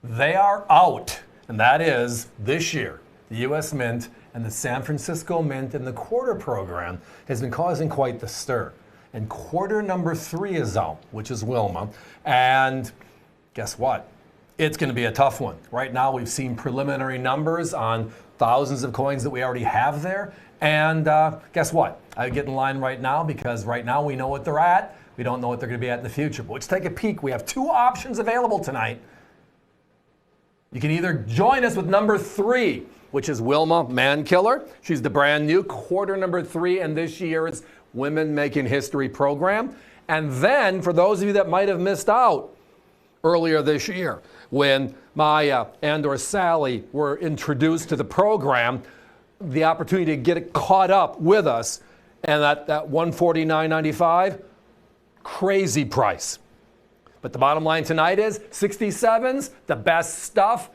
They are out, and that is this year. The U.S. Mint and the San Francisco Mint and the quarter program has been causing quite the stir. And quarter number 3 is out, which is Wilma. And guess what? It's going to be a tough one. Right now, we've seen preliminary numbers on thousands of coins that we already have there. And guess what? I get in line right now because right now we know what they're at. We don't know what they're going to be at in the future. But let's take a peek. We have 2 options available tonight. You can either join us with number 3, which is Wilma Mankiller. She's the brand new quarter number 3 in this year's Women Making History program. And then, for those of you that might have missed out earlier this year, when Maya and or Sally were introduced to the program, the opportunity to get it caught up with us, and that $149.95, crazy price. But the bottom line tonight is 67's the best stuff,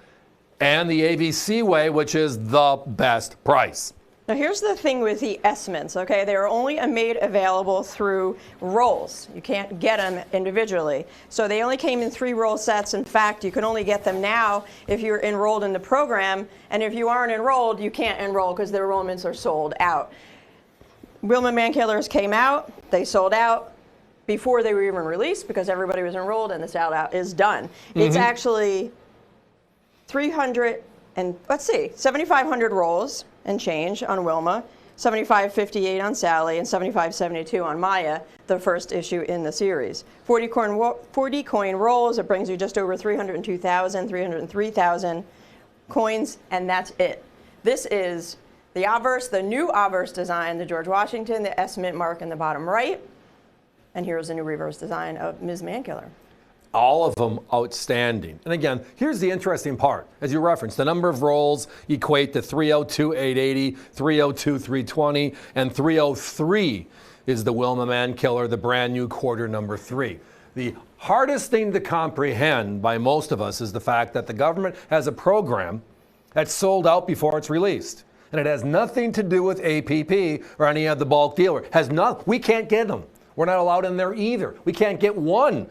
and the ABC way, which is the best price. Now here's the thing with the S-mints, okay? They are only made available through rolls. You can't get them individually. So they only came in 3 roll sets. In fact, you can only get them now if you're enrolled in the program. And if you aren't enrolled, you can't enroll because the enrollments are sold out. Wilma Mankillers came out. They sold out before they were even released because everybody was enrolled, and the sell out is done. It's actually 7,500 rolls and change on Wilma, 7,558 on Sally, and 7,572 on Maya, the first issue in the series. 40 coin rolls, it brings you just over 303,000 coins, and that's it. This is the obverse, the new obverse design, the George Washington, the S mint mark in the bottom right, and here's the new reverse design of Ms. Mankiller. All of them outstanding. And again, here's the interesting part. As you referenced, the number of rolls equate to 302,880, 302,320, and 303 is the Wilma Mankiller, the brand new quarter number 3. The hardest thing to comprehend by most of us is the fact that the government has a program that's sold out before it's released. And it has nothing to do with APP or any of the bulk dealer. We can't get them. We're not allowed in there either. We can't get one.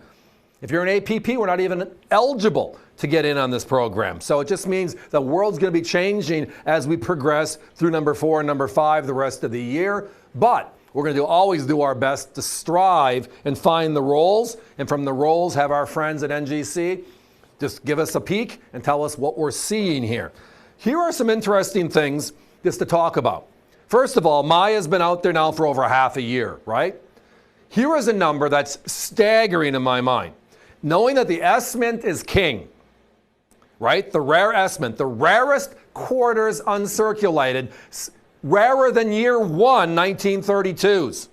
If you're an APP, we're not even eligible to get in on this program. So it just means the world's going to be changing as we progress through number 4 and number 5 the rest of the year. But we're going to always do our best to strive and find the rolls. And from the rolls, have our friends at NGC just give us a peek and tell us what we're seeing here. Here are some interesting things just to talk about. First of all, Maya's been out there now for over half a year, right? Here is a number that's staggering in my mind. Knowing that the S-mint is king, right? The rare S-mint, the rarest quarters uncirculated, rarer than year 1, 1932s.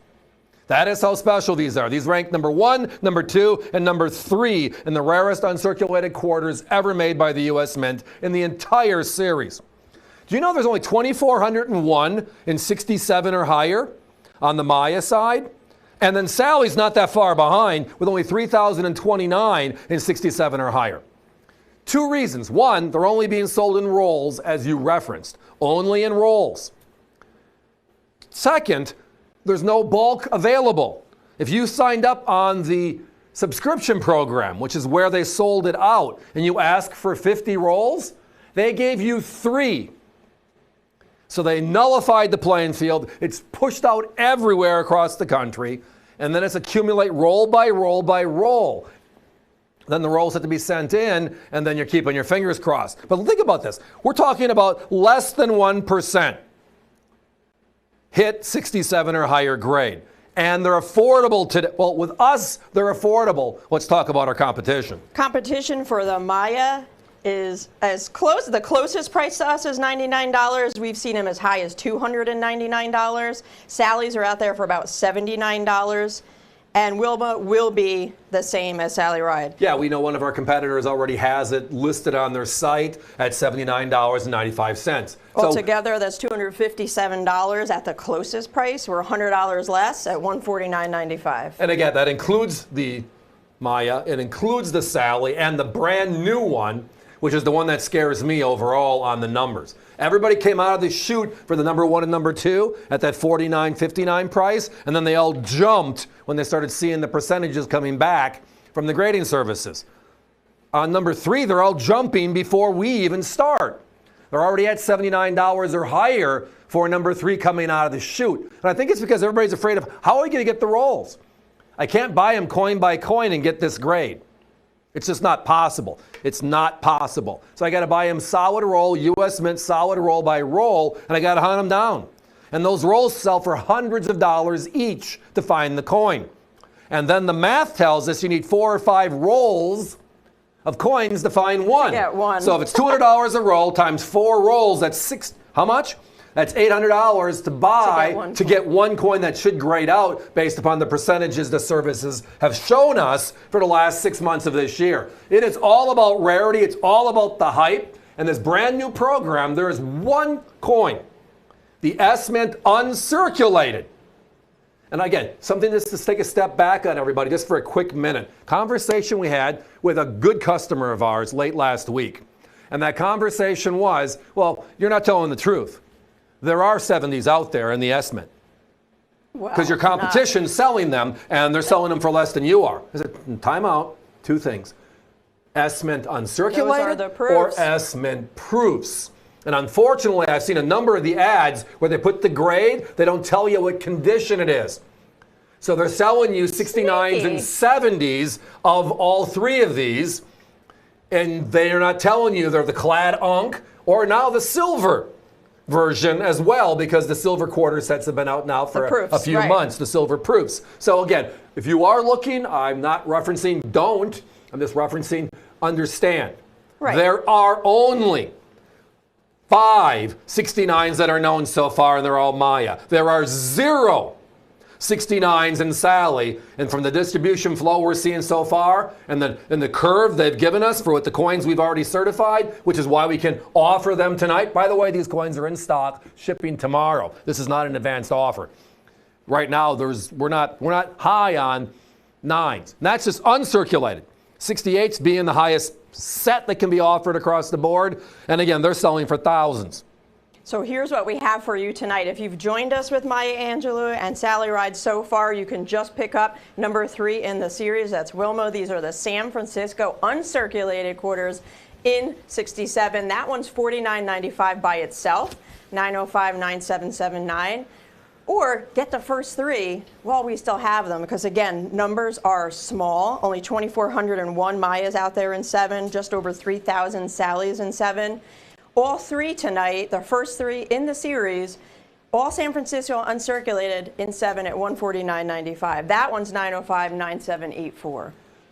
That is how special these are. These rank number 1, number 2, and number 3 in the rarest uncirculated quarters ever made by the U.S. Mint in the entire series. Do you know there's only 2,401 in 67 or higher on the Maya side? And then Sally's not that far behind with only 3,029 in 67 or higher. 2 reasons. 1, they're only being sold in rolls, as you referenced. Only in rolls. 2nd, there's no bulk available. If you signed up on the subscription program, which is where they sold it out, and you ask for 50 rolls, they gave you 3. So they nullified the playing field. It's pushed out everywhere across the country. And then it's accumulate roll by roll by roll. Then the rolls have to be sent in, and then you're keeping your fingers crossed. But think about this. We're talking about less than 1% hit 67 or higher grade. And they're affordable today. Well, with us, they're affordable. Let's talk about our competition. Competition for the Maya is as close. The closest price to us is $99. We've seen them as high as $299. Sally's are out there for about $79. And Wilma will be the same as Sally Ride. Yeah, we know one of our competitors already has it listed on their site at $79.95. Altogether, that's $257 at the closest price. We're $100 less at $149.95. And again, that includes the Maya, it includes the Sally, and the brand new one, which is the one that scares me overall on the numbers. Everybody came out of the chute for the number 1 and number 2 at that $49.59 price, and then they all jumped when they started seeing the percentages coming back from the grading services. On number 3, they're all jumping before we even start. They're already at $79 or higher for number 3 coming out of the chute. And I think it's because everybody's afraid of how are we going to get the rolls? I can't buy them coin by coin and get this grade. It's just not possible. It's not possible. So I got to buy them solid roll, U.S. Mint solid roll by roll, and I got to hunt them down. And those rolls sell for hundreds of dollars each to find the coin. And then the math tells us you need 4 or 5 rolls of coins to find one. To get one. So if it's $200 a roll times 4 rolls, that's how much? That's $800 to buy to get one coin that should grade out based upon the percentages the services have shown us for the last 6 months of this year. It is all about rarity. It's all about the hype. And this brand new program, there is one coin, the S-Mint uncirculated. And again, something just to take a step back on everybody, just for a quick minute. Conversation we had with a good customer of ours late last week. And that conversation was, well, you're not telling the truth. There are 70s out there in the S-Mint. Because your competition's selling them, and they're selling them for less than you are. I said, time out, 2 things. S-Mint uncirculated or S-Mint proofs. And unfortunately, I've seen a number of the ads where they put the grade, they don't tell you what condition it is. So they're selling you 69s and 70s of all 3 of these, and they're not telling you they're the clad unk or now the silver version as well, because the silver quarter sets have been out now for a few months, the silver proofs. So again, if you are looking, I'm not referencing don't, I'm just referencing understand. Right. There are only 5 69s that are known so far, and they're all Maya. There are 0 69s in Sally, and from the distribution flow we're seeing so far, and the curve they've given us for what the coins we've already certified, which is why we can offer them tonight. By the way, these coins are in stock, shipping tomorrow. This is not an advanced offer. Right now, we're not high on 9s. And that's just uncirculated. 68s being the highest set that can be offered across the board, and again, they're selling for thousands. So here's what we have for you tonight. If you've joined us with Maya Angelou and Sally Ride so far, you can just pick up number 3 in the series. That's Wilma. These are the San Francisco uncirculated quarters in 67. That one's $49.95 by itself, $905-9779. Or get the first 3 while we still have them, because again, numbers are small. Only 2,401 Mayas out there in 7, just over 3,000 Sallys in 7. All 3 tonight, the first 3 in the series, all San Francisco uncirculated in 7 at $149.95. That one's $905-9784.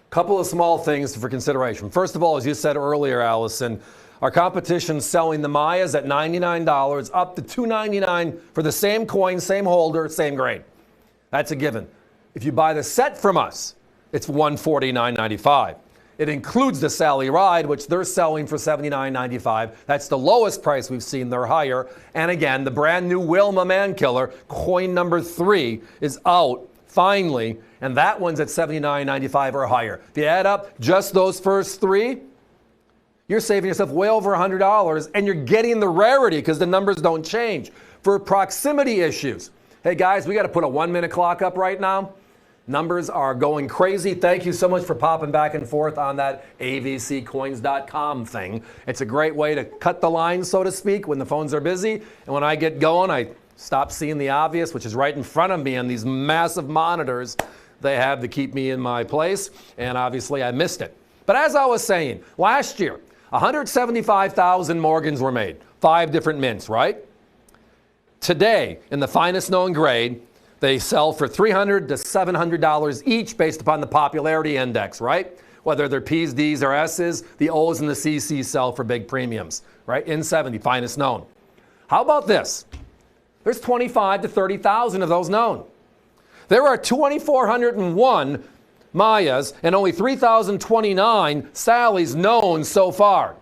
Couple of small things for consideration. First of all, as you said earlier, Allison, our competition's selling the Mayas at $99 up to $299 for the same coin, same holder, same grade. That's a given. If you buy the set from us, it's $149.95. It includes the Sally Ride, which they're selling for $79.95. That's the lowest price we've seen. They're higher. And again, the brand new Wilma Mankiller, coin number 3, is out finally, and that one's at $79.95 or higher. If you add up just those first 3, you're saving yourself way over $100, and you're getting the rarity because the numbers don't change. For proximity issues, hey guys, we got to put a 1-minute clock up right now. Numbers are going crazy. Thank you so much for popping back and forth on that avccoins.com thing. It's a great way to cut the line, so to speak, when the phones are busy. And when I get going, I stop seeing the obvious, which is right in front of me on these massive monitors they have to keep me in my place. And obviously, I missed it. But as I was saying, last year, 175,000 Morgans were made. 5 different mints, right? Today, in the finest known grade, they sell for $300 to $700 each based upon the popularity index, right? Whether they're P's, D's, or S's, the O's and the CC's sell for big premiums, right? In 70, finest known. How about this? There's 25 to 30,000 of those known. There are 2,401 Mayas and only 3,029 Sallys known so far.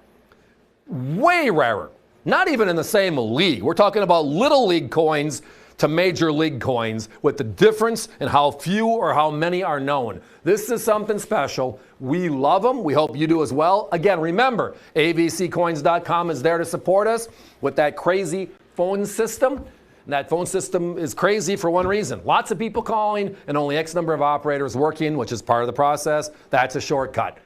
Way rarer. Not even in the same league. We're talking about little league coins to major league coins, with the difference in how few or how many are known. This is something special. We love them. We hope you do as well. Again, remember, avccoins.com is there to support us with that crazy phone system. And that phone system is crazy for one reason. Lots of people calling and only X number of operators working, which is part of the process. That's a shortcut.